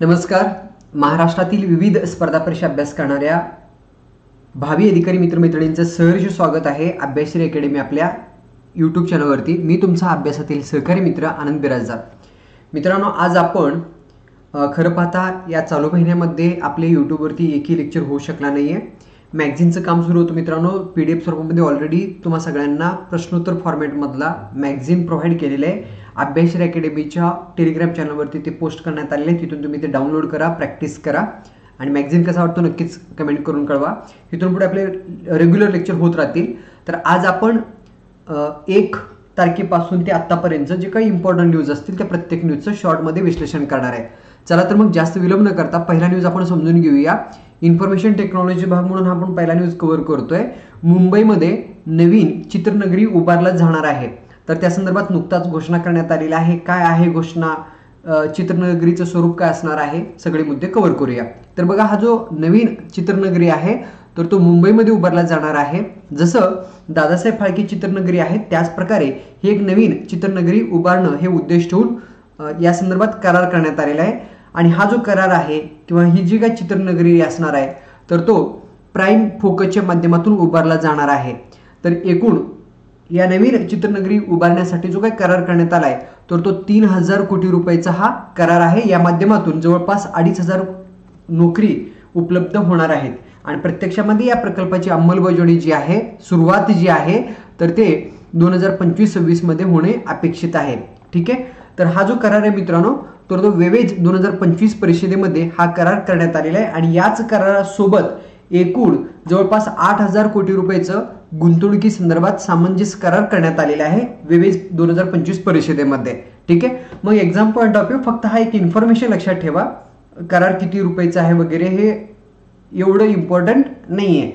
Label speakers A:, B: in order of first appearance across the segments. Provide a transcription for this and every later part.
A: नमस्कार. महाराष्ट्रातील विविध स्पर्धा परीक्षा अभ्यास करणाऱ्या भावी अधिकारी मित्रमैत्रिणींचं सहर्ष स्वागत आहे अभ्यासश्री अकॅडमी आपल्या यूट्यूब चॅनलवरती. मी तुमचा अभ्यासातील सहकारी मित्र आनंद बिराजदार. मित्रांनो, आज आपण खरं पाहता या चालू महिन्यामध्ये आपल्या यूट्यूबवरती एकही लेक्चर होऊ शकला नाही आहे. मॅगझिनचं काम सुरू होतं मित्रांनो. PDF स्वरूपामध्ये ऑलरेडी तुम्हा सगळ्यांना प्रश्नोत्तर फॉर्मॅटमधला मॅगझिन प्रोव्हाइड केलेलं आहे. अभ्यासश्री अकॅडमीच्या टेलिग्राम चॅनलवरती ते पोस्ट करण्यात आलेले आहे. तिथून तुम्ही ते डाउनलोड करा, प्रॅक्टिस करा आणि मॅगझिन कसा वाटतो नक्कीच कमेंट करून कळवा. इथून पुढे आपले रेग्युलर लेक्चर होत राहतील. तर आज आपण 1 तारखेपासून ते आत्तापर्यंत जे काही इम्पॉर्टंट न्यूज असतील त्या प्रत्येक न्यूजचं शॉर्टमध्ये विश्लेषण करणार आहे. चला तर मग जास्त विलंब न करता पहिला न्यूज आपण समजून घेऊया. इन्फॉर्मेशन टेक्नॉलॉजी भाग म्हणून आपण पहिला न्यूज कव्हर करतोय. मुंबईमध्ये नवीन चित्रनगरी उभारला जाणार आहे. तर त्या संदर्भात नुकताच घोषणा करण्यात आलेली आहे. काय आहे घोषणा, चित्रनगरीचं स्वरूप काय असणार आहे, सगळे मुद्दे कव्हर करूया. तर बघा, हा जो नवीन चित्रनगरी आहे तर तो मुंबईमध्ये उभारला जाणार आहे. जसं दादासाहेब फाळके चित्रनगरी आहे त्याच प्रकारे ही एक नवीन चित्रनगरी उभारणं हे उद्देश ठेवून या संदर्भात करार करण्यात आलेला आहे. आणि हा जो करार आहे किंवा ही जी काही चित्रनगरी असणार आहे तर तो प्राईम फोकसच्या माध्यमातून उभारला जाणार आहे. तर एकूण या नवीन चित्रनगरी उभारण्यासाठी जो काही करार करण्यात आला आहे तर तो 3000 कोटी रुपयाचा हा करार आहे. या माध्यमातून जवळपास 2500 नोकरी उपलब्ध होणार आहेत. आणि प्रत्यक्षामध्ये या प्रकल्पाची अंमलबजावणी जी आहे, सुरुवात जी आहे तर ते 2025-26 मध्ये होणे अपेक्षित आहे. ठीक आहे. तर हा जो करार आहे मित्रांनो तर तो वेवेज 2025 परिषदेमध्ये हा करार करण्यात आलेला आहे. आणि याच करारासोबत एकूण जवळपास 8000 कोटी रुपयाचं गुंतवणुकी संदर्भात सामंजस्य करार करण्यात आलेला आहे वेवेज 2025 परिषदेमध्ये. ठीक आहे. मग एक्झाम पॉईंट ऑफ व्ह्यू फक्त हा एक इन्फॉर्मेशन लक्षात ठेवा, करार किती रुपयाचा आहे वगैरे हे एवढं इम्पॉर्टंट नाही आहे.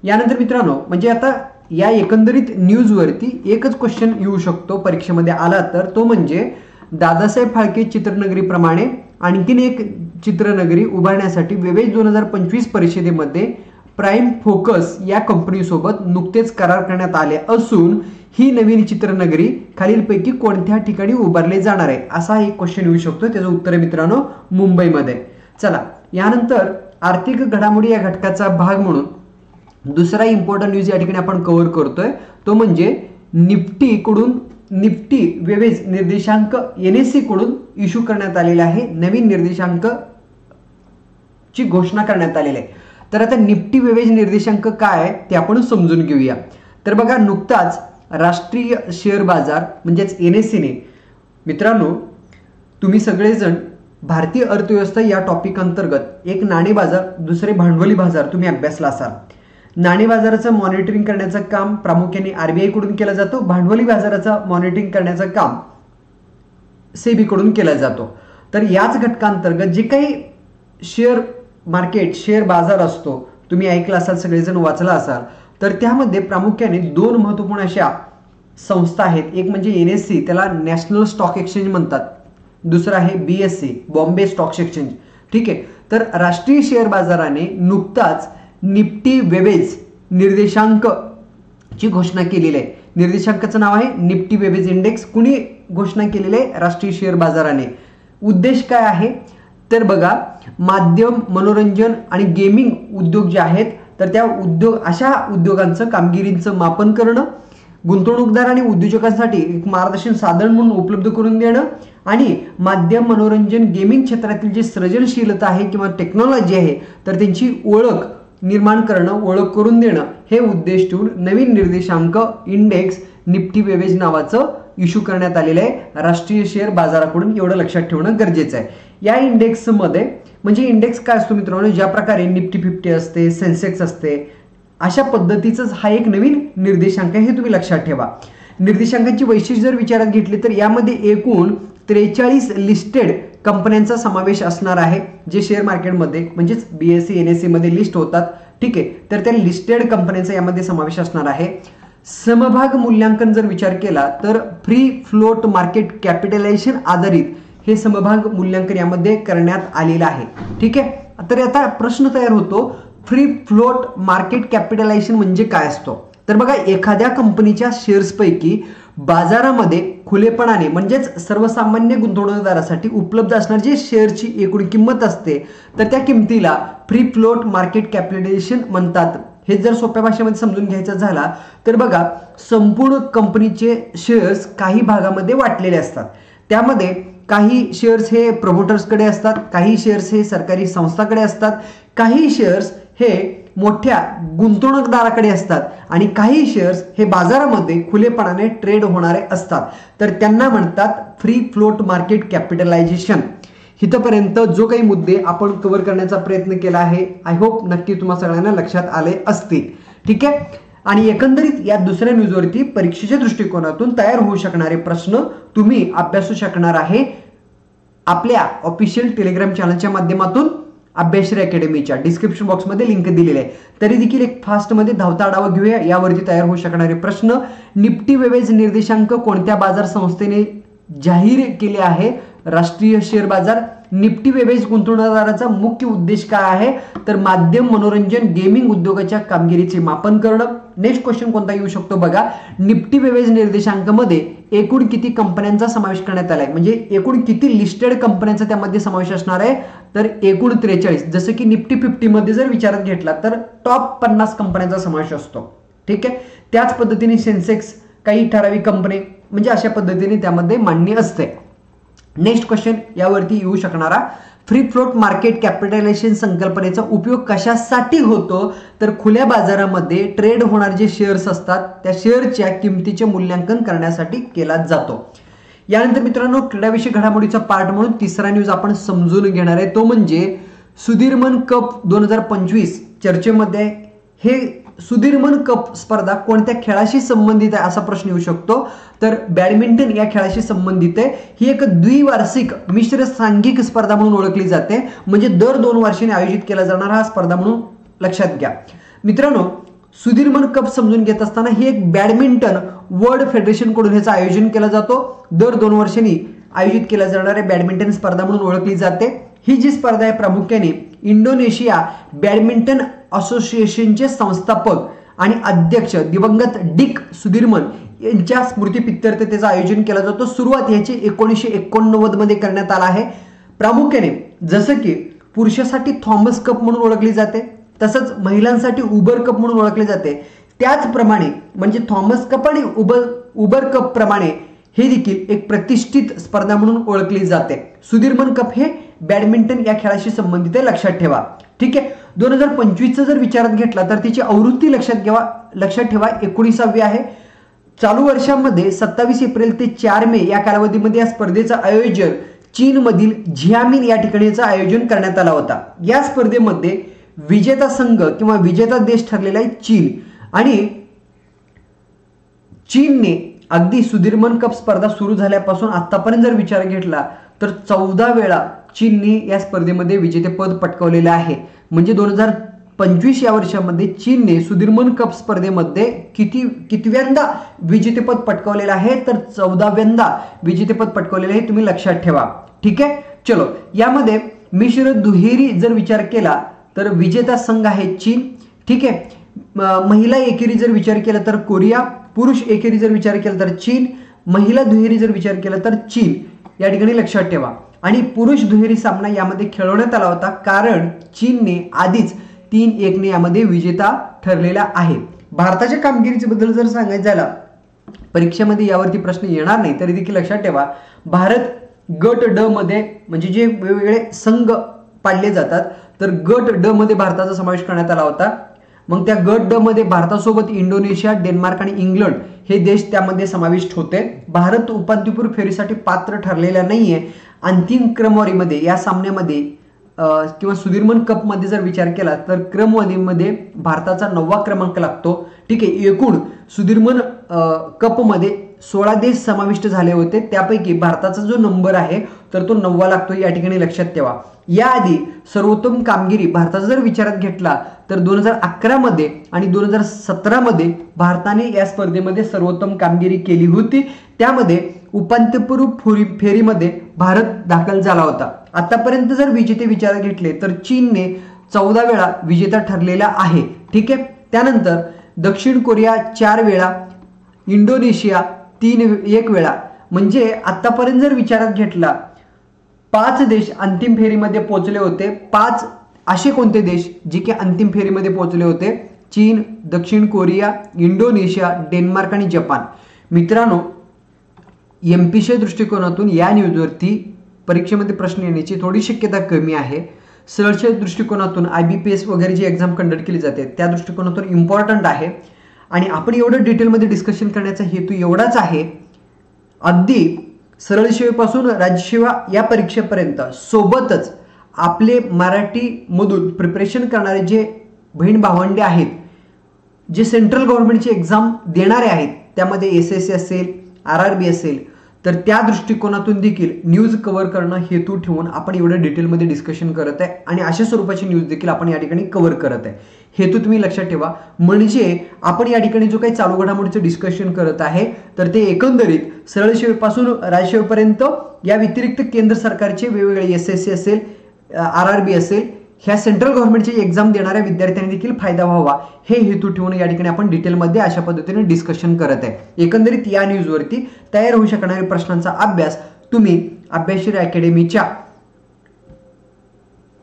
A: यानंतर मित्रांनो, म्हणजे आता या एकंदरीत न्यूजवरती एकच क्वेश्चन येऊ शकतो परीक्षेमध्ये आला तर, तो म्हणजे दादासाहेब फाळके चित्रनगरीप्रमाणे आणखीन एक चित्रनगरी उभारण्यासाठी वेवेज 2025 परिषदेमध्ये प्राईम फोकस या कंपनीसोबत नुकतेच करार करण्यात आले असून ही नवीन चित्रनगरी खालीलपैकी कोणत्या ठिकाणी उभारली जाणार आहे, असा एक क्वेश्चन येऊ शकतो. त्याचं उत्तर आहे मित्रांनो मुंबईमध्ये. चला, यानंतर आर्थिक घडामोडी या घटकाचा भाग म्हणून दुसरा इम्पॉर्टंट न्यूज या ठिकाणी आपण कव्हर करतोय. तो म्हणजे निफ्टी वेवेज निर्देशांक NSE कडून इश्यू करण्यात आलेला आहे. नवीन निर्देशांक ची घोषणा करण्यात आलेली आहे. तर आता निफ्टी वेवेज निर्देशांक काय आहे ते आपण समजून घेऊया. तर बघा, नुकताच राष्ट्रीय शेअर बाजार म्हणजेच NSE ने मित्रांनो, तुम्ही सगळेजण भारतीय अर्थव्यवस्था या टॉपिक अंतर्गत एक नाणे बाजार, दुसरे भांडवली बाजार तुम्ही अभ्यासला असाल. नाणे बाजाराचं मॉनिटरिंग करण्याचं काम प्रामुख्याने RBI कडून केलं जातं. भांडवली बाजाराचं मॉनिटरिंग करण्याचं काम SEBI कडून केलं जातो. तर याच घटकांतर्गत जे काही शेअर मार्केट, शेअर बाजार असतो, तुम्ही ऐकला असाल, सगळेजण वाचला असाल, तर त्यामध्ये प्रामुख्याने 2 महत्त्वपूर्ण अशा संस्था आहेत. एक म्हणजे NSE, त्याला नॅशनल स्टॉक एक्सचेंज म्हणतात. दुसरा आहे BSE, बॉम्बे स्टॉक एक्सचेंज. ठीक आहे. तर राष्ट्रीय शेअर बाजाराने नुकताच निफ्टी वेवेज निर्देशांक ची घोषणा केलेली आहे. निर्देशांकाचं नाव आहे निफ्टी वेवेज इंडेक्स. कुणी घोषणा केलेली आहे? राष्ट्रीय शेअर बाजाराने. उद्देश काय आहे तर बघा, माध्यम, मनोरंजन आणि गेमिंग उद्योग जे आहेत तर त्या अशा उद्योगांचं कामगिरीचं मापन करणं, गुंतवणूकदार आणि उद्योजकांसाठी एक मार्गदर्शन साधन म्हणून उपलब्ध करून देणं आणि माध्यम, मनोरंजन, गेमिंग क्षेत्रातील जे सृजनशीलता आहे किंवा टेक्नॉलॉजी आहे तर त्यांची ओळख निर्माण करणं, ओळख करून देणं हे उद्देश ठेवून नवीन निर्देशांक इंडेक्स निफ्टी वेवेज नावाचं इश्यू करण्यात आलेलं आहे राष्ट्रीय शेअर बाजाराकडून. एवढं लक्षात ठेवणं गरजेचं आहे. या इंडेक्समध्ये म्हणजे इंडेक्स काय असतो मित्रांनो, ज्या प्रकारे निफ्टी 50 असते, सेन्सेक्स असते, अशा पद्धतीचाच हा एक नवीन निर्देशांक आहे, हे तुम्ही लक्षात ठेवा. निर्देशांकांची वैशिष्ट्य जर विचारात घेतली तर यामध्ये एकूण 43 लिस्टेड कंपन्यांचा समावेश असणार आहे, जे शेअर मार्केटमध्ये म्हणजेच BSE NSE मध्ये लिस्ट होतात. ठीक आहे. तर त्या लिस्टेड कंपन्यांचा यामध्ये समावेश असणार आहे. समभाग मूल्यांकन जर विचार केला तर फ्री फ्लोट मार्केट कॅपिटलायझेशन आधारित हे समभाग मूल्यांकन यामध्ये करण्यात आलेलं आहे. ठीक आहे. तर आता प्रश्न तयार होतो, फ्री फ्लोट मार्केट कॅपिटलायझेशन म्हणजे काय असतो? तर बघा, एखाद्या कंपनीच्या शेअर्सपैकी बाजारामध्ये खुलेपणाने म्हणजेच सर्वसामान्य गुंतवणूकदारासाठी उपलब्ध असणारी जी शेअरची एकूण किंमत असते तर त्या किमतीला फ्री फ्लोट मार्केट कॅपिटलायझेशन म्हणतात. हे जर सोप्या भाषेमध्ये समजून घ्यायचं झाला तर बघा, संपूर्ण कंपनीचे शेअर्स काही भागामध्ये वाटलेले असतात. त्यामध्ये काही शेअर्स हे प्रमोटर्सकडे असतात, काही शेअर्स हे सरकारी संस्थांकडे असतात, काही शेअर्स हे मोठ्या गुंतवणूकदाराकडे असतात आणि काही शेअर्स हे बाजारामध्ये खुलेपणाने ट्रेड होणारे असतात. तर त्यांना म्हणतात फ्री फ्लोट मार्केट कॅपिटलायझेशन. इथपर्यंत जो काही मुद्दे आपण कव्हर करण्याचा प्रयत्न केला आहे, आय होप नक्की तुम्हा सगळ्यांना लक्षात आले असतील. ठीक आहे. आणि एकंदरीत या दुसऱ्या न्यूजवरती परीक्षेच्या दृष्टिकोनातून तयार होऊ शकणारे प्रश्न तुम्ही अभ्यासू शकणार आहे आपल्या ऑफिशियल टेलिग्राम चॅनलच्या माध्यमातून. अभ्यासश्री अकॅडमीच्या डिस्क्रिप्शन बॉक्समध्ये लिंक दिलेली आहे. तरी देखील एक फास्टमध्ये धावता आढावा घेऊया. यावरती तयार होऊ शकणारे प्रश्न. निफ्टी वेवेज निर्देशांक कोणत्या बाजार संस्थेने जाहीर केले आहे? राष्ट्रीय शेअर बाजार. निफ्टी वेवेज गुंतवणूकदाराचा मुख्य उद्देश काय आहे? तर माध्यम, मनोरंजन, गेमिंग उद्योगाच्या कामगिरीचे मापन करणं. नेक्स्ट क्वेश्चन कोणता येऊ शकतो बघा, निफ्टी वेवेज निर्देशांकामध्ये एकूण किती कंपन्यांचा समावेश करण्यात आलाय, म्हणजे एकूण किती लिस्टेड कंपन्यांचा त्यामध्ये समावेश असणार आहे? तर एकूण 43. जसं की निफ्टी 50 मध्ये जर विचारात घेतला तर टॉप 50 कंपन्यांचा समावेश असतो. ठीक आहे. त्याच पद्धतीने सेन्सेक्स, काही ठराविक कंपनी, म्हणजे अशा पद्धतीने त्यामध्ये मांडणी असते. नेक्स्ट क्वेश्चन यावरती येऊ शकणारा, फ्री फ्लोट मार्केट कॅपिटलायझेशन संकल्पनेचा उपयोग कशासाठी होतो? तर खुल्या बाजारामध्ये ट्रेड होणारे जे शेअर्स असतात त्या शेअरच्या किमतीचे मूल्यांकन करण्यासाठी केला जातो. यानंतर मित्रांनो, क्रीडाविषयक घडामोडीचा पार्ट म्हणून तिसरा न्यूज आपण समजून घेणार आहे, तो म्हणजे सुधीरमन कप 2025 चर्चेमध्ये. हे सुधीरमन कप स्पर्धा कोणत्या खेळाशी संबंधित आहे असा प्रश्न येऊ शकतो. तर बॅडमिंटन या खेळाशी संबंधित आहे. ही एक द्विवार्षिक मिश्र सांघिक स्पर्धा म्हणून ओळखली जाते, म्हणजे दर 2 वर्षांनी आयोजित केला जाणारा हा स्पर्धा म्हणून लक्षात घ्या. मित्रांनो, सुधीरमन कप समजून घेत असताना ही एक बॅडमिंटन वर्ल्ड फेडरेशन कडून ह्याचं आयोजन केलं जातो. दर 2 वर्षांनी आयोजित केल्या जाणाऱ्या बॅडमिंटन स्पर्धा म्हणून ओळखली जाते. ही जी स्पर्धा आहे प्रामुख्याने इंडोनेशिया बॅडमिंटन असोसिएशनचे संस्थापक आणि अध्यक्ष दिवंगत डिक सुधीरमन यांच्या स्मृतीप्रित्यर्थ त्याचं आयोजन केलं जातं. सुरुवात याची 1989 मध्ये करण्यात आला आहे. प्रामुख्याने जसं की पुरुषासाठी थॉमस कप म्हणून ओळखली जाते, तसंच महिलांसाठी उबर कप म्हणून ओळखले जाते. त्याचप्रमाणे म्हणजे थॉमस कप आणि उबर कप प्रमाणे हे देखील एक प्रतिष्ठित स्पर्धा म्हणून ओळखली जाते. सुधीरमन कप हे बॅडमिंटन या खेळाशी संबंधित आहे, लक्षात ठेवा. ठीक आहे. 2025 जर विचारात घेतला तर तिची आवृत्ती लक्षात ठेवा 19वी आहे. चालू वर्षामध्ये 27 एप्रिल ते 4 मे या कालावधीमध्ये या स्पर्धेचं आयोजन चीनमधील झियामिन या ठिकाणी आयोजन करण्यात आला होता. या स्पर्धेमध्ये विजेता संघ किंवा विजेता देश ठरलेला आहे चीन. आणि चीनने अगदी सुधीरमन कप स्पर्धा सुरू झाल्यापासून आतापर्यंत जर विचार घेतला तर 14 वेळा चीनने या स्पर्धेमध्ये विजेतेपद पटकावलेले आहे. म्हणजे 2025 या वर्षामध्ये चीनने सुधीरमन कप स्पर्धेमध्ये कितव्यांदा विजेतेपद पटकावलेलं आहे? तर 14व्यांदा विजेतेपद पटकावलेलं आहे, तुम्ही लक्षात ठेवा. ठीक आहे. चलो, यामध्ये मिश्र दुहेरी जर विचार केला तर विजेता संघ आहे चीन. ठीक आहे. महिला एकेरी जर विचार केला तर कोरिया, पुरुष एकेरी जर विचार केला तर चीन, महिला दुहेरी जर विचार केला तर चीन. या ठिकाणी लक्षात ठेवा. आणि पुरुष दुहेरी सामना यामध्ये खेळवण्यात आला होता कारण चीनने आधीच 3-1 ने यामध्ये विजेता ठरलेला आहे. भारताच्या कामगिरीच्या बद्दल जर सांगायचं झालं, परीक्षेमध्ये यावरती प्रश्न येणार नाही तरी देखील लक्षात ठेवा, भारत गट ड मध्ये म्हणजे जे वेगवेगळे संघ पाडले जातात तर गट ड मध्ये भारताचा समावेश करण्यात आला होता. मग त्या गट ड मध्ये भारतासोबत इंडोनेशिया, डेन्मार्क आणि इंग्लंड हे देश त्यामध्ये समाविष्ट होते. भारत उपांत्यपूर्व फेरीसाठी पात्र ठरलेला नाहीये. अंतिम क्रमवारीमध्ये या सामन्यामध्ये किंवा सुधीरमन कप मध्ये जर विचार केला तर क्रमवारीमध्ये भारताचा 9वा क्रमांक लागतो. ठीक आहे. एकूण सुधीरमन कप मध्ये 16 देश समाविष्ट झाले होते, त्यापैकी भारताचा जो नंबर आहे तर तो 9वा लागतो. या ठिकाणी लक्षात ठेवा. याआधी सर्वोत्तम कामगिरी भारताचा जर विचारात घेतला तर 2011 मध्ये आणि 2017 मध्ये भारताने या स्पर्धेमध्ये सर्वोत्तम कामगिरी केली होती. त्यामध्ये उपांत्यपूर्व फेरीमध्ये भारत दाखल झाला होता. आतापर्यंत जर विजेते विचारात घेतले तर चीनने 14 वेळा विजेता ठरलेला आहे. ठीक आहे. त्यानंतर दक्षिण कोरिया 4 वेळा, इंडोनेशिया एक वेळा, म्हणजे आतापर्यंत जर विचारात घेतला 5 देश अंतिम फेरीमध्ये पोहोचले होते. 5 असे कोणते देश जे की अंतिम फेरीमध्ये पोहोचले होते? चीन, दक्षिण कोरिया, इंडोनेशिया, डेन्मार्क आणि जपान. मित्रांनो, एमपीच्या दृष्टिकोनातून या न्यूजवरती परीक्षेमध्ये प्रश्न येण्याची थोडी शक्यता कमी आहे. सरळच्या दृष्टिकोनातून IBPS वगैरे जी एक्झाम कंडक्ट केली जाते त्या दृष्टिकोनातून इम्पॉर्टंट आहे. आणि आपण एवढं डिटेलमध्ये डिस्कशन करण्याचा हेतू एवढाच आहे, अगदी सरळ सेवेपासून राज्यसेवा या परीक्षेपर्यंत सोबतच आपले मराठीमधून प्रिपरेशन करणारे जे बहीण भावंडे आहेत, जे सेंट्रल गव्हर्नमेंटची एक्झाम देणारे आहेत, त्यामध्ये SSC असेल, RRB असेल, तर त्या दृष्टिकोनातून देखील न्यूज कव्हर करणं हेतू ठेवून आपण एवढं डिटेलमध्ये डिस्कशन करत आहे. आणि अशा स्वरूपाची न्यूज देखील आपण या ठिकाणी कव्हर करत आहे. हेतू तुम्ही लक्षात ठेवा. म्हणजे आपण या ठिकाणी जो काही चालू घडामोडीचं डिस्कशन करत आहे तर ते एकंदरीत सरळ सेवेपासून राज्यसेवेपर्यंत, या व्यतिरिक्त केंद्र सरकारचे वेगवेगळे SSC असेल, RRB असेल, ह्या सेंट्रल गव्हर्नमेंटची एक्झाम देणाऱ्या विद्यार्थ्यांनी देखील फायदा व्हावा हे हेतू ठेवून या ठिकाणी आपण डिटेलमध्ये अशा पद्धतीने डिस्कशन करत आहे. एकंदरीत या न्यूजवरती तयार होऊ शकणाऱ्या प्रश्नांचा अभ्यास तुम्ही अभ्यासश्री अकॅडमीच्या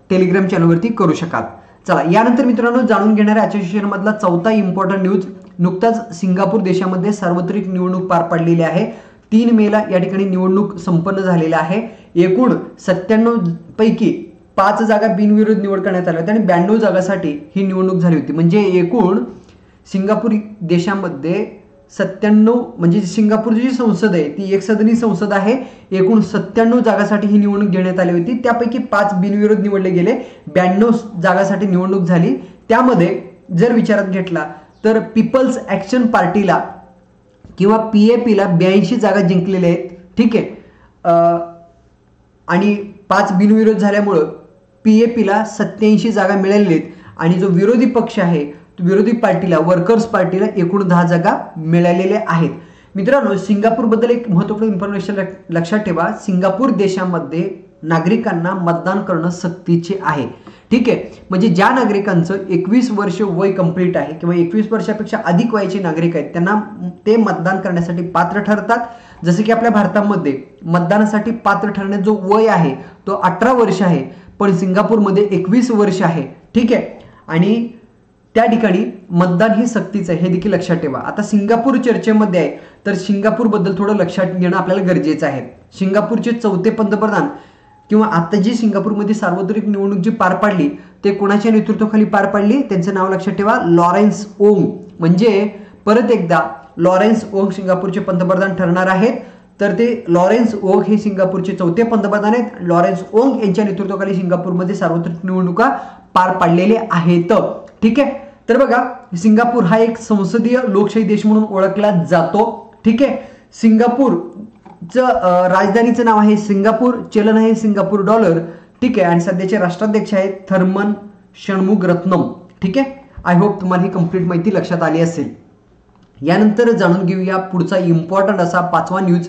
A: टेलिग्राम चॅनलवरती करू शकाल. चला, यानंतर मित्रांनो जाणून घेणाऱ्या आजच्या सेशन मधला चौथा इम्पॉर्टंट न्यूज. नुकताच सिंगापूर देशामध्ये सार्वत्रिक निवडणूक पार पडलेली आहे. 3 मेला या ठिकाणी निवडणूक संपन्न झालेली आहे. एकूण 97 पैकी 5 जागा बिनविरोध निवड करण्यात आल्या होत्या आणि 92 जागांसाठी ही निवडणूक झाली होती. म्हणजे एकूण सिंगापूर देशामध्ये 97, म्हणजे सिंगापूरची जी संसद आहे ती एकसदनी संसद आहे. एकूण 97 जागांसाठी ही निवडणूक घेण्यात आली होती. त्यापैकी 5 बिनविरोध निवडले गेले. 92 जागांसाठी निवडणूक झाली. त्यामध्ये जर विचारात घेतला तर पीपल्स ऍक्शन पार्टीला किंवा PAPला 82 जागा जिंकलेल्या आहेत. ठीक आहे. आणि 5 बिनविरोध झाल्यामुळं PAPला 87 जागा मिळालेल्या आहेत. आणि जो विरोधी पक्ष आहे विरोधी पार्टीला, वर्कर्स पार्टीला एकूण 10 जागा मिळालेल्या आहेत. मित्रांनो, सिंगापूरबद्दल एक महत्त्वपूर्ण इन्फॉर्मेशन लक्षात ठेवा. सिंगापूर देशामध्ये नागरिकांना मतदान करणं सक्तीचे आहे. ठीक आहे. म्हणजे ज्या नागरिकांचं 21 वर्ष वय कंप्लीट आहे किंवा 21 वर्षापेक्षा अधिक वयाचे नागरिक आहेत त्यांना ते मतदान करण्यासाठी पात्र ठरतात. जसे की आपल्या भारतामध्ये मतदानासाठी पात्र ठरण्याचं जो वय आहे तो 18 वर्ष आहे, पण सिंगापूरमध्ये 21 वर्ष आहे. ठीक आहे. आणि त्या ठिकाणी मतदान ही सक्तीचं आहे, हे देखील लक्षात ठेवा. आता सिंगापूर चर्चेमध्ये आहे तर सिंगापूरबद्दल थोडं लक्षात घेणं आपल्याला गरजेचं आहे. सिंगापूरचे 4थे पंतप्रधान किंवा आता जी सिंगापूरमध्ये सार्वत्रिक निवडणूक जी पार पाडली ते कोणाच्या नेतृत्वाखाली पार पाडली? त्यांचं नाव लक्षात ठेवा, लॉरेन्स ओंग. म्हणजे परत एकदा लॉरेन्स ओंग सिंगापूरचे पंतप्रधान ठरणार आहेत. तर ते लॉरेन्स ओंग हे सिंगापूरचे 4थे पंतप्रधान आहेत. लॉरेन्स ओंग यांच्या नेतृत्वाखाली सिंगापूरमध्ये सार्वत्रिक निवडणुका पार पाडलेल्या आहेत. ठीक आहे. तर बघा, सिंगापूर हा एक संसदीय लोकशाही देश म्हणून ओळखला जातो. ठीक आहे. सिंगापूरचं राजधानीचं नाव आहे सिंगापूर, चलन आहे सिंगापूर डॉलर. ठीक आहे. आणि सध्याचे राष्ट्राध्यक्ष आहेत थर्मन षणमुगरत्नम. ठीक आहे. आय होप तुम्हाला ही कंप्लीट माहिती लक्षात आली असेल. यानंतर जाणून घेऊया पुढचा इम्पॉर्टंट असा 5वा न्यूज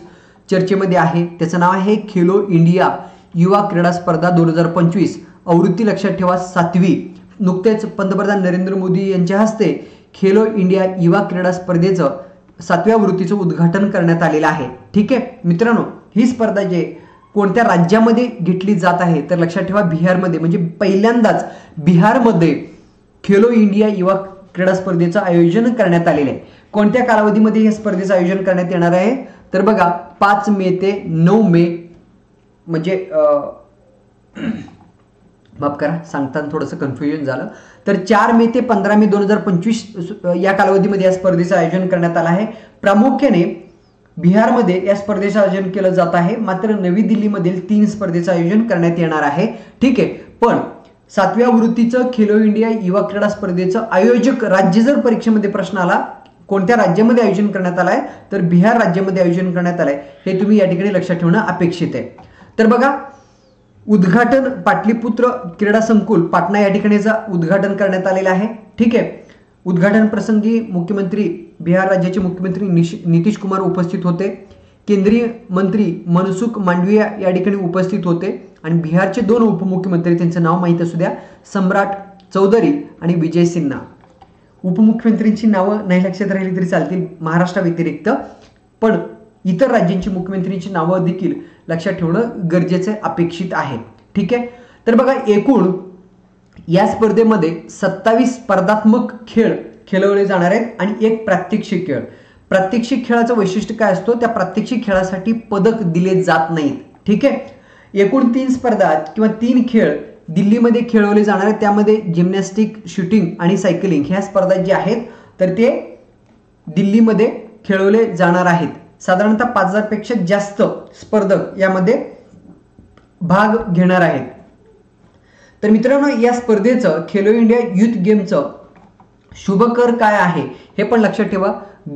A: चर्चेमध्ये आहे. त्याचं नाव आहे खेलो इंडिया युवा क्रीडा स्पर्धा 2025. आवृत्ती लक्षात ठेवा 7वी. नुकतेच पंतप्रधान नरेंद्र मोदी यांच्या हस्ते खेलो इंडिया युवा क्रीडा स्पर्धेचं 7व्या आवृत्तीचं उद्घाटन करण्यात आलेलं आहे. ठीक आहे. मित्रांनो, ही स्पर्धा जे कोणत्या राज्यामध्ये घेतली जात आहे तर लक्षात ठेवा बिहारमध्ये. म्हणजे पहिल्यांदाच बिहारमध्ये खेलो इंडिया युवा क्रीडा स्पर्धेचं आयोजन करण्यात आलेलं आहे. कोणत्या कालावधीमध्ये या स्पर्धेचं आयोजन करण्यात येणार आहे तर बघा 5 मे ते 9 मे, म्हणजे माफ करा सांगताना थोडंसं कन्फ्युजन झालं. तर 4 मे ते 15 मे 2025 या कालावधीमध्ये या स्पर्धेचं आयोजन करण्यात आलं आहे. प्रामुख्याने बिहारमध्ये या स्पर्धेचं आयोजन केलं जात आहे. मात्र नवी दिल्लीमधील 3 स्पर्धेचं आयोजन करण्यात येणार आहे. ठीक आहे. पण 7व्या आवृत्तीचं खेलो इंडिया युवा क्रीडा स्पर्धेचं आयोजक राज्य जर परीक्षेमध्ये प्रश्न आला कोणत्या राज्यामध्ये आयोजन करण्यात आलाय तर बिहार राज्यामध्ये आयोजन करण्यात आलंय, हे तुम्ही या ठिकाणी लक्षात ठेवणं अपेक्षित आहे. तर बघा, उद्घाटन पाटलीपुत्र क्रीडा संकुल पाटणा या ठिकाणीचं उद्घाटन करण्यात आलेलं आहे. ठीक आहे. उद्घाटन प्रसंगी मुख्यमंत्री बिहार राज्याचे मुख्यमंत्री नितीश कुमार उपस्थित होते. केंद्रीय मंत्री मनसुख मांडविया या ठिकाणी उपस्थित होते आणि बिहारचे 2 उपमुख्यमंत्री, त्यांचं नाव माहीत असू द्या, सम्राट चौधरी आणि विजय सिन्हा. उपमुख्यमंत्र्यांची नावं नाही लक्षात राहिली तरी चालतील महाराष्ट्रा व्यतिरिक्त, पण इतर राज्यांची मुख्यमंत्र्यांची नावं देखील लक्षात ठेवणं गरजेचे अपेक्षित आहे. ठीक आहे. तर बघा एकूण या स्पर्धेमध्ये 27 स्पर्धात्मक खेळ खेळवले जाणार आहेत आणि एक प्रात्यक्षिक खेळ. प्रात्यक्षिक खेळाचं वैशिष्ट्य काय असतो, त्या प्रात्यक्षिक खेळासाठी पदक दिले जात नाहीत. ठीक आहे. एकूण 3 स्पर्धा किंवा 3 खेळ दिल्लीमध्ये खेळवले जाणार आहेत. त्यामध्ये जिम्नॅस्टिक, शूटिंग आणि सायकलिंग ह्या स्पर्धा ज्या आहेत तर ते दिल्लीमध्ये खेळवले जाणार आहेत. साधारणतः 5000 पेक्षा जास्त स्पर्धक यामध्ये भाग घेणार आहेत. तर मित्रांनो या स्पर्धेचं खेलो इंडिया युथ गेमचं शुभकर काय आहे हे पण लक्षात ठेवा.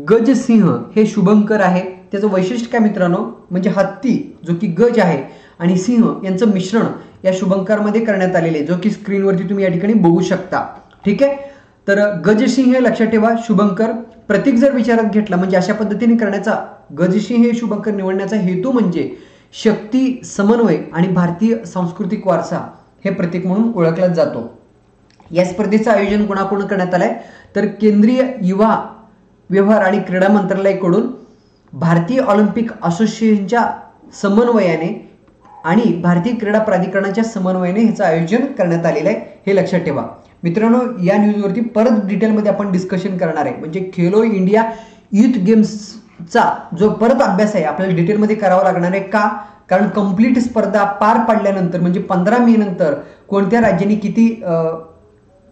A: गजसिंह हे शुभंकर आहे. त्याचं वैशिष्ट्य काय मित्रांनो, म्हणजे हत्ती जो की गज आहे आणि सिंह यांचं मिश्रण या शुभंकरमध्ये करण्यात आलेले, जो की स्क्रीनवरती तुम्ही या ठिकाणी बघू शकता. ठीक आहे. तर गजसिंह हे लक्षात ठेवा. शुभंकर प्रतीक जर विचारात घेतला म्हणजे अशा पद्धतीने करण्याचा, गजसिंह हे शुभंकर निवडण्याचा हेतू म्हणजे शक्ती, समन्वय आणि भारतीय सांस्कृतिक वारसा हे प्रतीक म्हणून ओळखला जातो. या स्पर्धेचं आयोजन कोणाकडून करण्यात आलंय तर केंद्रीय युवा व्यवहार आणि क्रीडा मंत्रालयाकडून भारतीय ऑलिम्पिक असोसिएशनच्या समन्वयाने आणि भारतीय क्रीडा प्राधिकरणाच्या समन्वयाने ह्याचं आयोजन करण्यात आलेलं आहे. हे लक्षात ठेवा. मित्रांनो या न्यूजवरती परत डिटेलमध्ये आपण डिस्कशन करणार आहे. म्हणजे खेलो इंडिया युथ गेम्सचा जो परत अभ्यास आहे आपल्याला डिटेलमध्ये करावा लागणार आहे. का? कारण कंप्लीट स्पर्धा पार पाडल्यानंतर म्हणजे 15 मे नंतर कोणत्या राज्यांनी किती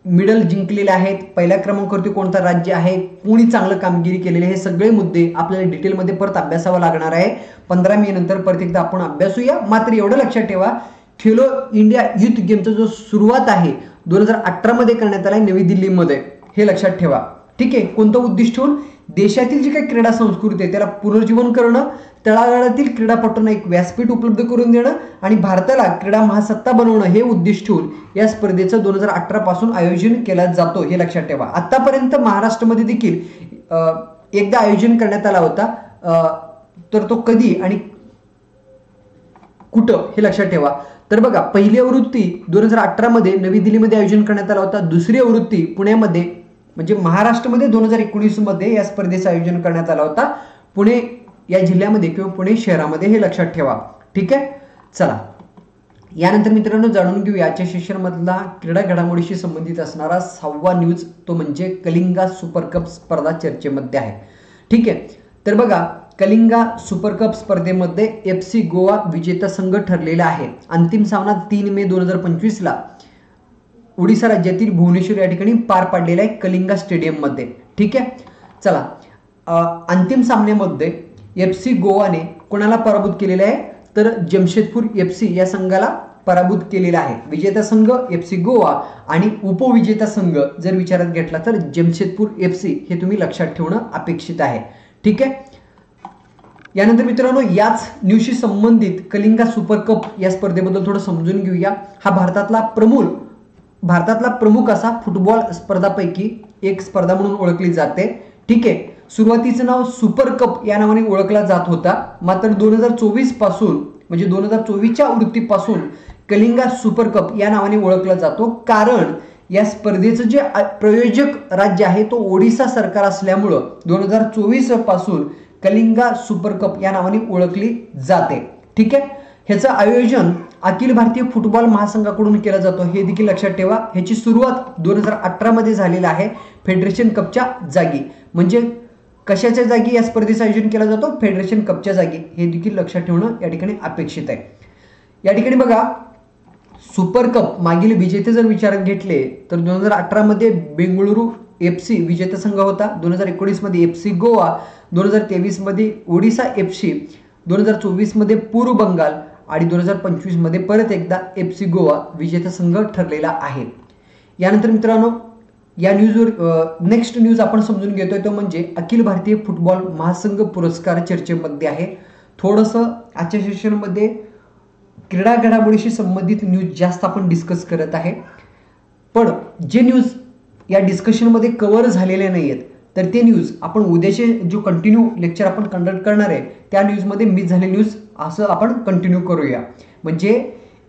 A: मेडल जिंकलेले आहेत, पहिल्या क्रमांकावरती कोणतं राज्य आहे, कोणी चांगलं कामगिरी केलेली, हे सगळे मुद्दे आपल्याला डिटेलमध्ये परत अभ्यासावा लागणार आहे. 15 मे नंतर परत एकदा आपण अभ्यासूया. मात्र एवढं लक्षात ठेवा, खेलो इंडिया युथ गेमचा जो सुरुवात आहे 2018 मध्ये करण्यात आलाय नवी दिल्लीमध्ये, हे लक्षात ठेवा. ठीक आहे. कोणतं उद्दिष्ट ठेवून देशातील जी काही क्रीडा संस्कृती आहे त्याला पुनर्जीवन करणं, तळागाळातील क्रीडापटूंना एक व्यासपीठ उपलब्ध करून देणं आणि भारताला क्रीडा महासत्ता बनवणं हे उद्दिष्ट ठेवून या स्पर्धेचं 2018 पासून आयोजन केला जातो. हे लक्षात ठेवा. आतापर्यंत महाराष्ट्रामध्ये देखील एकदा आयोजन करण्यात आला होता. तर तो कधी आणि कुठं हे लक्षात ठेवा. तर बघा पहिली आवृत्ती 2018 मध्ये नवी दिल्लीमध्ये आयोजन करण्यात आला होता. दुसरी आवृत्ती पुण्यामध्ये म्हणजे महाराष्ट्रामध्ये 2019 मध्ये या स्पर्धेचं आयोजन करण्यात आला होता. पुणे या जिल्ह्यामध्ये किंवा पुणे शहरामध्ये, हे लक्षात ठेवा. ठीक आहे. चला यानंतर मित्रांनो जाणून घेऊ आजच्या सेशनमधला क्रीडा घडामोडीशी संबंधित असणारा 6वा न्यूज, तो म्हणजे कलिंगा सुपर कप स्पर्धा चर्चेमध्ये आहे. ठीक आहे. तर बघा कलिंगा सुपर कप स्पर्धेमध्ये FC गोवा विजेता संघ ठरलेला आहे. अंतिम सामना 3 मे 2025 ला ओडिशा राज्यातील भुवनेश्वर या ठिकाणी पार पाडलेला आहे कलिंगा स्टेडियम मध्ये. ठीक आहे. चला अंतिम सामन्यामध्ये FC गोवाने कोणाला पराभूत केलेले आहे तर जमशेदपूर FC या संघाला पराभूत केलेला आहे. विजेता संघ FC गोवा आणि उपविजेता संघ जर विचारात घेतला तर जमशेदपूर FC हे तुम्ही लक्षात ठेवणं अपेक्षित आहे. ठीक आहे. यानंतर मित्रांनो याच न्यूजशी संबंधित कलिंगा सुपर कप या स्पर्धेबद्दल थोडं समजून घेऊया. हा भारतातला प्रमुख असा फुटबॉल स्पर्धापैकी एक स्पर्धा म्हणून ओळखली जाते. ठीक आहे. सुरुवातीचं नाव सुपर कप या नावाने ओळखला जात होता. मात्र 2024 पासून म्हणजे 2024च्या आवृत्तीपासून कलिंगा सुपर कप या नावाने ओळखला जातो. कारण या स्पर्धेचं जे प्रायोजक राज्य आहे तो ओडिशा सरकार असल्यामुळं 2024 पासून कलिंगा सुपर कप या नावाने ओळखली जाते. ठीक आहे. ह्याचं आयोजन अखिल भारतीय फुटबॉल महासंघाकडून केला जातो. हे देखील लक्षात ठेवा. ह्याची सुरुवात 2018 मध्ये झालेली आहे फेडरेशन कपच्या जागी. म्हणजे कशाच्या जागी या स्पर्धेचं आयोजन केलं जातो? फेडरेशन कपच्या जागी. हे देखील लक्षात ठेवणं या ठिकाणी अपेक्षित आहे. या ठिकाणी बघा सुपर कप मागील विजेते जर विचारात घेतले तर 2018 मध्ये बेंगळुरू FC विजेता संघ होता. 2019 मध्ये FC गोवा, 2023 मध्ये ओडिशा FC, 2024 मध्ये पूर्व बंगाल आणि 2025 मध्ये परत एकदा FC गोवा विजेता संघ ठरलेला आहे. यानंतर मित्रांनो या न्यूजवर नेक्स्ट न्यूज आपण समजून घेतोय तो म्हणजे अखिल भारतीय फुटबॉल महासंघ पुरस्कार चर्चेमध्ये आहे. थोडंसं आजच्या सेशनमध्ये क्रीडा घडामोडीशी संबंधित न्यूज जास्त आपण डिस्कस करत आहे. पण जे न्यूज या डिस्कशनमध्ये कव्हर झालेले नाही आहेत तर ते न्यूज आपण उद्याचे जो कंटिन्यू लेक्चर आपण कंडक्ट करणार आहे त्या न्यूजमध्ये मिस झालेली न्यूज असं आपण कंटिन्यू करूया. म्हणजे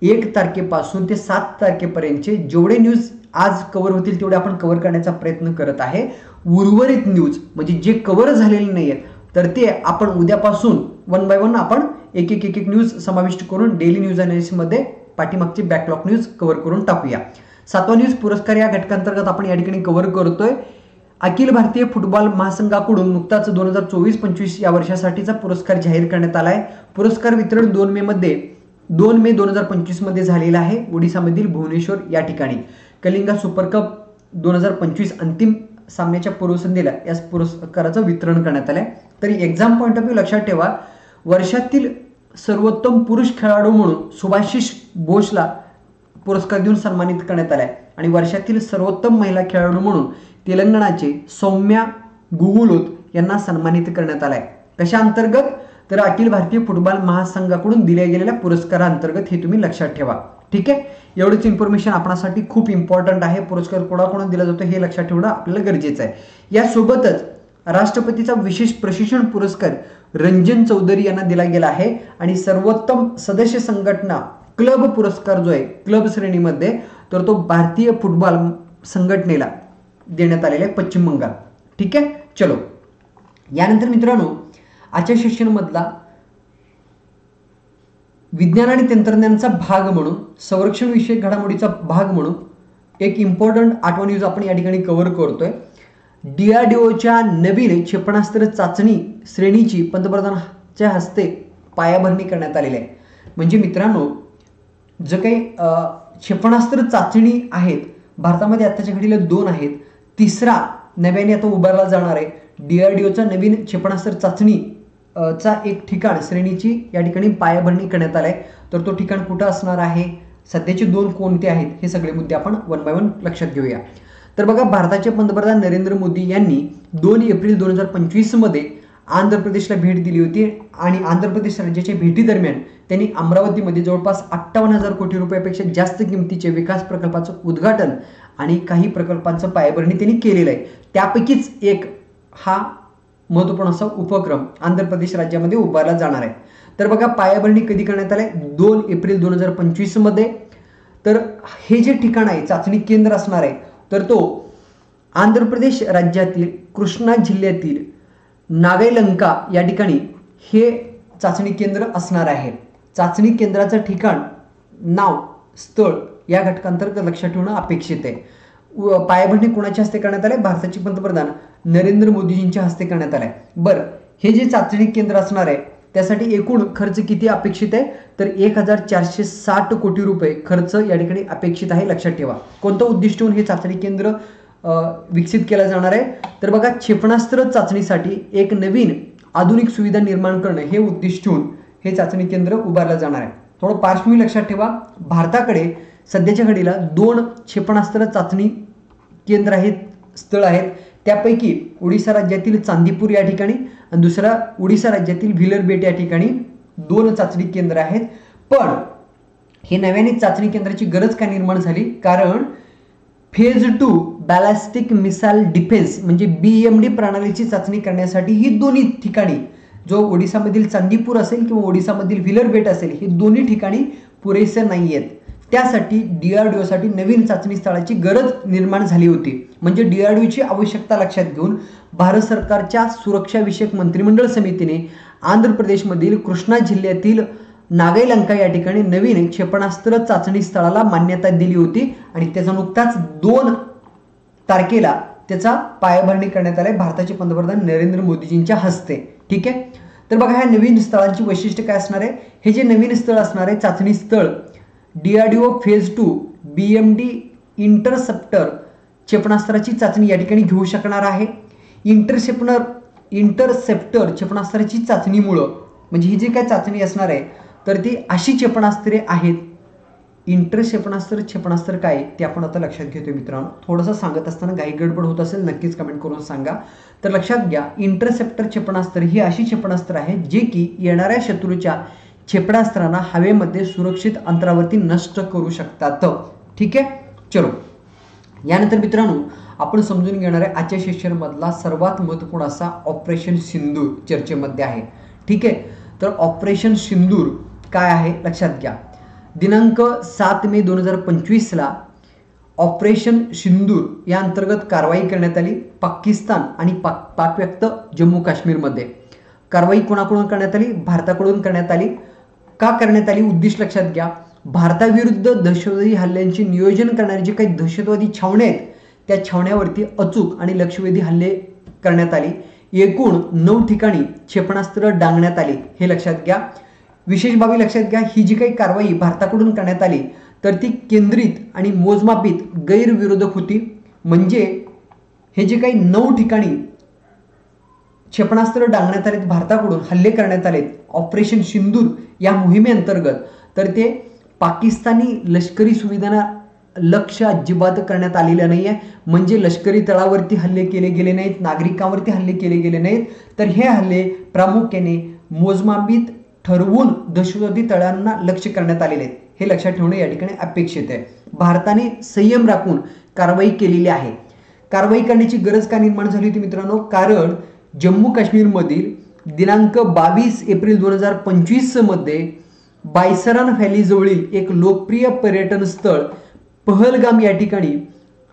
A: 1 तारखेपासून ते 7 तारखेपर्यंतचे जेवढे न्यूज आज कव्हर होतील तेवढे आपण कव्हर करण्याचा प्रयत्न करत आहे. उर्वरित न्यूज म्हणजे जे कव्हर झालेले नाही आहेत तर ते आपण उद्यापासून वन बाय वन आपण एक एक एक एक न्यूज समाविष्ट करून डेली न्यूज अनालिसिसमध्ये पाठीमागची बॅकलॉग न्यूज कव्हर करून टाकूया. 7वा न्यूज पुरस्कार या घटकांतर्गत आपण या ठिकाणी कव्हर करतोय. अखिल भारतीय फुटबॉल महासंघाकडून नुकताच 2024-25 या वर्षासाठीचा पुरस्कार जाहीर करण्यात आला आहे. पुरस्कार वितरण 2 मे 2025 मध्ये झालेला आहे. ओडिसामधील भुवनेश्वर या ठिकाणी कलिंगा सुपर कप 2025 अंतिम सामन्याच्या पूर्वसंध्येला या पुरस्काराचं वितरण करण्यात आलंय. तरी एक्झाम पॉइंट ऑफ व्ह्यू लक्षात ठेवा, वर्षातील सर्वोत्तम पुरुष खेळाडू म्हणून सुभाशिष बोसला पुरस्कार देऊन सन्मानित करण्यात आलाय आणि वर्षातील सर्वोत्तम महिला खेळाडू म्हणून तेलंगणाचे सौम्या गुगुलोत यांना सन्मानित करण्यात आलाय. कशा अंतर्गत? तर अखिल भारतीय फुटबॉल महासंघाकडून दिल्या गेलेल्या पुरस्कारांतर्गत हे तुम्ही लक्षात ठेवा. ठीक आहे, एवढीच इन्फॉर्मेशन आपणासाठी खूप इम्पॉर्टंट आहे. पुरस्कार कोणाकोणा दिला जातो हे लक्षात ठेवणं आपल्याला गरजेचं आहे. यासोबतच राष्ट्रपतीचा विशेष प्रशिक्षण पुरस्कार रंजन चौधरी यांना दिला गेला आहे आणि सर्वोत्तम सदस्य संघटना क्लब पुरस्कार जो आहे क्लब श्रेणीमध्ये तर तो भारतीय फुटबॉल संघटनेला देण्यात आलेला आहे, पश्चिम बंगाल. ठीक आहे, चलो यानंतर मित्रांनो आजच्या सेशन मधला विज्ञान आणि तंत्रज्ञानाचा भाग म्हणून संरक्षण विषयक घडामोडीचा भाग म्हणून एक इम्पॉर्टंट 8वा न्यूज आपण या ठिकाणी कव्हर करतोय. DRDOच्या नवीन क्षेपणास्त्र चाचणी श्रेणीची पंतप्रधानांच्या हस्ते पायाभरणी करण्यात आलेली आहे. म्हणजे मित्रांनो जे काही क्षेपणास्त्र चाचणी आहेत भारतामध्ये आताच्या घडीला 2 आहेत, तिसरा नव्याने आता उभारला जाणार आहे. DRDOच्या नवीन क्षेपणास्त्र चाचणी चा एक ठिकाण श्रेणीची या ठिकाणी पायाभरणी करण्यात आलाय. तर तो ठिकाण कुठं असणार आहे, सध्याचे 2 कोणते आहेत हे सगळे मुद्दे आपण वन बाय वन लक्षात घेऊया. तर बघा, भारताचे पंतप्रधान नरेंद्र मोदी यांनी 2 एप्रिल 2025 मध्ये आंध्र प्रदेशला भेट दिली होती आणि आंध्र प्रदेश राज्याच्या भेटी दरम्यान त्यांनी अमरावतीमध्ये जवळपास 58,000 कोटी रुपयापेक्षा जास्त किमतीचे विकास प्रकल्पाचं उद्घाटन आणि काही प्रकल्पांचं पायाभरणी त्यांनी केलेलं आहे. त्यापैकीच एक हा महत्त्वपूर्ण असा उपक्रम आंध्र प्रदेश राज्यामध्ये उभारला जाणार आहे. तर बघा, पायाभरणी कधी करण्यात आलाय? 2 एप्रिल 2025 मध्ये. तर हे जे ठिकाण आहे चाचणी केंद्र असणार आहे तर तो आंध्र प्रदेश राज्यातील कृष्णा जिल्ह्यातील नागालंका या ठिकाणी हे चाचणी केंद्र असणार आहे. चाचणी केंद्राचं ठिकाण, नाव, स्थळ या घटकांतर्गत लक्षात ठेवणं अपेक्षित आहे. पायाभरणी कोणाच्या हस्ते करण्यात आले? भारताचे पंतप्रधान नरेंद्र मोदीजींच्या हस्ते करण्यात आलाय. बरं, हे जे चाचणी केंद्र असणार आहे त्यासाठी एकूण खर्च किती अपेक्षित आहे? तर 1460 कोटी रुपये खर्च या ठिकाणी अपेक्षित आहे. लक्षात ठेवा. कोणतं उद्दिष्ट ठेवून हे चाचणी केंद्र विकसित केलं जाणार आहे? तर बघा, क्षेपणास्त्र चाचणीसाठी एक नवीन आधुनिक सुविधा निर्माण करणं हे उद्दिष्ट ठेवून हे चाचणी केंद्र उभारलं जाणार आहे. थोडं पार्श्वभूमी लक्षात ठेवा. भारताकडे सध्याच्या घडीला 2 क्षेपणास्त्र चाचणी केंद्र आहेत, स्थळ आहेत. त्यापैकी ओडिशा राज्यातील चांदीपूर या ठिकाणी आणि दुसरा ओडिशा राज्यातील व्हिलरबेट या ठिकाणी 2 चाचणी केंद्र आहेत. पण हे नव्याने चाचणी केंद्राची गरज का निर्माण झाली? कारण फेज 2 बॅलिस्टिक मिसाईल डिफेन्स म्हणजे BMD प्रणालीची चाचणी करण्यासाठी ही दोन्ही ठिकाणी, जो ओडिशामधील चांदीपूर असेल किंवा ओडिशामधील व्हिलरबेट असेल, हे दोन्ही ठिकाणी पुरेसे नाही आहेत. त्यासाठी DRDOसाठी नवीन चाचणी स्थळाची गरज निर्माण झाली होती. म्हणजे DRDOची आवश्यकता लक्षात घेऊन भारत सरकारच्या सुरक्षा विषयक मंत्रिमंडळ समितीने आंध्र प्रदेशमधील कृष्णा जिल्ह्यातील नागालंका या ठिकाणी नवीन क्षेपणास्त्र चाचणी स्थळाला मान्यता दिली होती आणि त्याचा नुकताच 2 तारखेला त्याचा पायाभरणी करण्यात आलाय भारताचे पंतप्रधान नरेंद्र मोदीजींच्या हस्ते. ठीक आहे, तर बघा, ह्या नवीन स्थळांची वैशिष्ट्य काय असणार आहे? हे जे नवीन स्थळ असणार आहे चाचणी स्थळ DRDO फेज 2 BMD इंटरसेप्टर क्षेपणास्त्राची चाचणी या ठिकाणी घेऊ शकणार आहे. इंटरसेप्टर क्षेपणास्त्राची चाचणीमुळं म्हणजे ही जी काय चाचणी असणार आहे तर ती अशी क्षेपणास्त्रे आहेत. क्षेपणास्त्र काय ते आपण आता लक्षात घेतोय मित्रांनो. थोडंसं सांगत असताना घाई गडबड होत असेल नक्कीच कमेंट करून सांगा. तर लक्षात घ्या, इंटरसेप्टर क्षेपणास्त्र ही अशी क्षेपणास्त्र आहेत जे की येणाऱ्या शत्रूच्या क्षेपणास्त्रांना हवेमध्ये सुरक्षित अंतरावरती नष्ट करू शकतात. ठीक आहे, चलो यानंतर मित्रांनो आपण समजून घेणार आहे आजच्या सेशन मधला सर्वात महत्त्वपूर्ण असा ऑपरेशन सिंदूर चर्चेमध्ये आहे. ठीक आहे, तर ऑपरेशन सिंदूर काय आहे लक्षात घ्या. दिनांक 7 मे 2025 ला ऑपरेशन सिंदूर या अंतर्गत कारवाई करण्यात आली पाकिस्तान आणि पाकव्याप्त जम्मू काश्मीरमध्ये. कारवाई कोणाकडून करण्यात आली? भारताकडून करण्यात आली. का करण्यात आली? उद्दिष्ट लक्षात घ्या. भारताविरुद्ध दहशतवादी हल्ल्यांचे नियोजन करणारे जे काही दहशतवादी छावण्या आहेत त्या छावण्यावरती अचूक आणि लक्ष्यवेधी हल्ले करण्यात आले. एकूण 9 ठिकाणी क्षेपणास्त्र डागण्यात आले, हे लक्षात घ्या. विशेष बाबी लक्षात घ्या. ही जी काही कारवाई भारताकडून करण्यात आली तर ती केंद्रित आणि मोजमापित गैरविरोधक होती. म्हणजे हे जे काही 9 ठिकाणी क्षेपणास्त्र डागण्यात आलेत, भारताकडून हल्ले करण्यात आलेत ऑपरेशन सिंदूर या मोहिमेअंतर्गत, तर ते पाकिस्तानी लष्करी सुविधांना लक्ष अजिबात करण्यात आलेलं नाही आहे. म्हणजे लष्करी तळावरती हल्ले केले गेले नाहीत, नागरिकांवरती हल्ले केले गेले नाहीत, तर हे हल्ले प्रामुख्याने मोजमापित ठरवून दहशतवादी तळांना लक्ष्य करण्यात आलेले आहेत, हे लक्षात ठेवणं या ठिकाणी अपेक्षित आहे. भारताने संयम राखून कारवाई केलेली आहे. कारवाई करण्याची गरज का निर्माण झाली होती मित्रांनो? कारण जम्मू काश्मीरमधील दिनांक 22 एप्रिल 2025 मध्ये बायसरान व्हॅलीजवळील एक लोकप्रिय पर्यटन स्थळ पहलगाम या ठिकाणी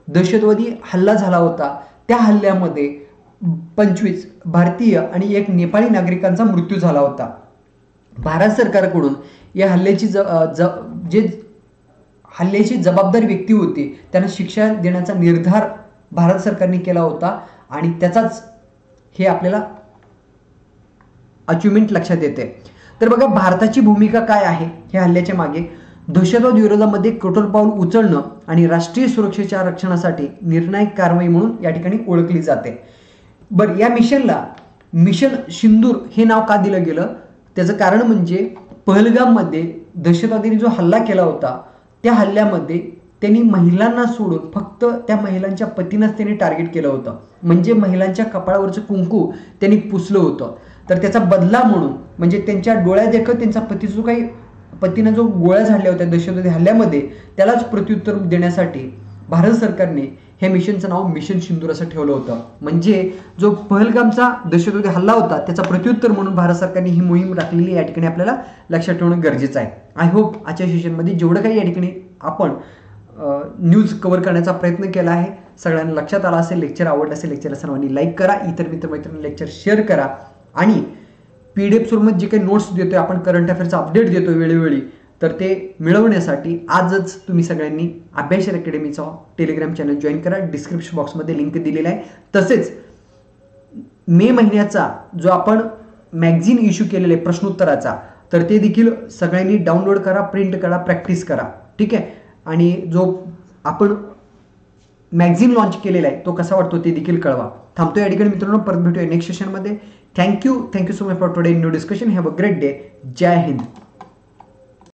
A: दहशतवादी हल्ला झाला होता. त्या हल्ल्यामध्ये 25 भारतीय आणि 1 नेपाळी नागरिकांचा मृत्यू झाला होता. भारत सरकारकडून या हल्ल्याची जे हल्ल्याची जबाबदार व्यक्ती होती त्यांना शिक्षा देण्याचा निर्धार भारत सरकारने केला होता आणि त्याचाच हे आपल्याला अचिव्हमेंट लक्षात येते. तर बघा भारताची भूमिका काय आहे या हल्ल्याच्या मागे? दहशतवाद विरोधामध्ये कठोर पाऊल उचलणं आणि राष्ट्रीय सुरक्षेच्या रक्षणासाठी निर्णायक कारवाई म्हणून या ठिकाणी ओळखली जाते. बरं, या मिशनला मिशन सिंदूर हे नाव का दिलं गेलं? त्याचं कारण म्हणजे पहलगाममध्ये दहशतवाद्यांनी जो हल्ला केला होता त्या हल्ल्यामध्ये त्यांनी महिलांना सोडून फक्त त्या महिलांच्या पतींनाच त्यांनी टार्गेट केलं होतं. म्हणजे महिलांच्या कपाळावरचं कुंकू त्यांनी पुसलं होतं. तर त्याचा बदला म्हणून म्हणजे त्यांच्या डोळ्यादेखत त्यांचा पतीनं जो गोळ्या झाडल्या होत्या दहशतवादी हल्ल्यामध्ये त्यालाच प्रत्युत्तर देण्यासाठी भारत सरकारने हे मिशनचं नाव मिशन सिंदूर असं ठेवलं होतं. म्हणजे जो पहलगामचा दहशतवादी हल्ला होता त्याचा प्रत्युत्तर म्हणून भारत सरकारने ही मोहीम राखलेली या ठिकाणी आपल्याला लक्षात ठेवणं गरजेचं आहे. आय होप आजच्या सेशनमध्ये जेवढं काही या ठिकाणी आपण न्यूज कव्हर करण्याचा प्रयत्न केला आहे सगळ्यांना लक्षात आला असेल. लेक्चर आवडलं असेल लेक्चरला सर्वांनी लाईक करा, इतर मित्रमैत्रिणी लेक्चर शेअर करा आणि PDF स्वरूपात जे काही नोट्स देतोय आपण, करंट अफेअरचा अपडेट देतोय वेळोवेळी, तर ते मिळवण्यासाठी आजच तुम्ही सगळ्यांनी अभ्यासर अकॅडमीचा टेलिग्राम चॅनल जॉईन करा. डिस्क्रिप्शन बॉक्समध्ये लिंक दिलेला आहे. तसेच मे महिन्याचा जो आपण मॅगझिन इश्यू केलेला आहे प्रश्नोत्तराचा, तर ते देखील सगळ्यांनी डाउनलोड करा, प्रिंट करा, प्रॅक्टिस करा, ठीक आहे. आणि जो आपण मॅगझिन लॉन्च केलेला आहे तो कसा वाटतो ते देखील कळवा. थांबतो या ठिकाणी मित्रांनो, परत भेटूया नेक्स्ट सेशनमध्ये. Thank you so much for today new discussion. Have a great day. जय हिंद.